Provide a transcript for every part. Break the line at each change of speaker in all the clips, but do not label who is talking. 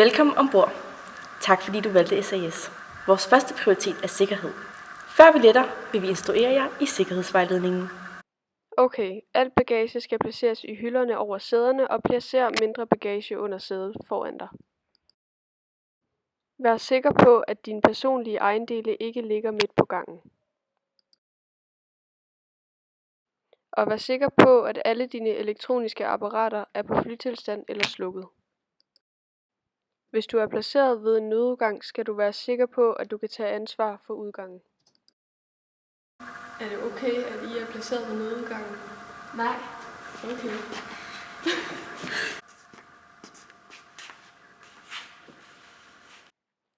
Velkommen ombord. Tak fordi du valgte SAS. Vores første prioritet er sikkerhed. Før vi letter, vil vi instruere jer i sikkerhedsvejledningen.
Okay, alt bagage skal placeres i hylderne over sæderne og placer mindre bagage under sædet foran dig. Vær sikker på, at dine personlige ejendele ikke ligger midt på gangen. Og vær sikker på, at alle dine elektroniske apparater er på flytilstand eller slukket. Hvis du er placeret ved en nødudgang, skal du være sikker på, at du kan tage ansvar for udgangen. Er det okay, at I er placeret ved nødudgangen?
Nej.
Okay.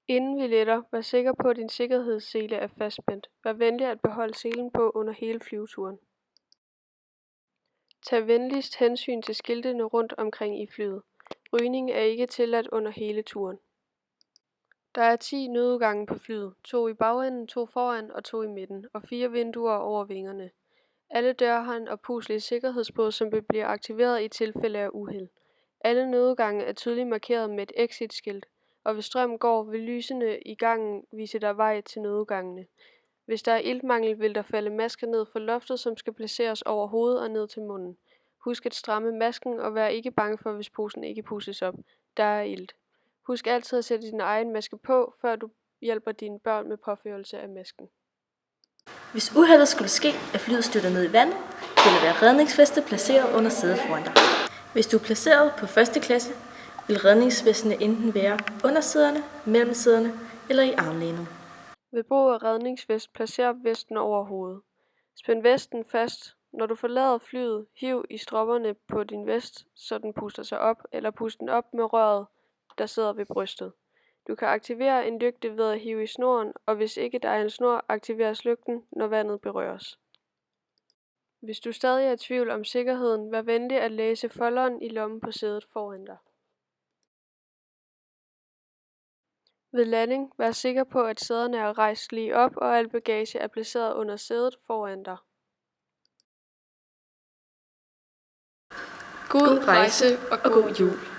Inden vi letter, vær sikker på, at din sikkerhedssele er fastspændt. Vær venlig at beholde selen på under hele flyveturen. Tag venligst hensyn til skiltene rundt omkring i flyet. Rygning er ikke tilladt under hele turen. Der er 10 nødudgange på flyet. 2 i bagenden, 2 foran og 2 i midten, og 4 vinduer over vingerne. Alle døre har en oppuslig sikkerhedsbåd, som vil blive aktiveret i tilfælde af uheld. Alle nødudgange er tydeligt markeret med et exit-skilt, og hvis strøm går, vil lysene i gangen vise dig vej til nødudgangene. Hvis der er iltmangel, vil der falde masker ned fra loftet, som skal placeres over hovedet og ned til munden. Husk at stramme masken, og vær ikke bange for, hvis posen ikke pusses op. Der er ilt. Husk altid at sætte din egen maske på, før du hjælper dine børn med påførelse af masken.
Hvis uheldet skulle ske, at flyet styrter ned i vandet, vil der være redningsveste placeret under sædet foran dig. Hvis du er placeret på første klasse, vil redningsvestene enten være under sæderne, mellem sæderne eller i armlænet.
Ved brug af redningsvest, placer vesten over hovedet. Spænd vesten fast. Når du forlader flyet, hiv i stropperne på din vest, så den puster sig op, eller pust den op med røret, der sidder ved brystet. Du kan aktivere en lygte ved at hive i snoren, og hvis ikke der er en snor, aktiveres lygten, når vandet berøres. Hvis du stadig er i tvivl om sikkerheden, vær venlig at læse folderen i lommen på sædet foran dig. Ved landing, vær sikker på, at sæderne er rejst lige op, og al bagage er placeret under sædet foran dig.
God rejse og god jul.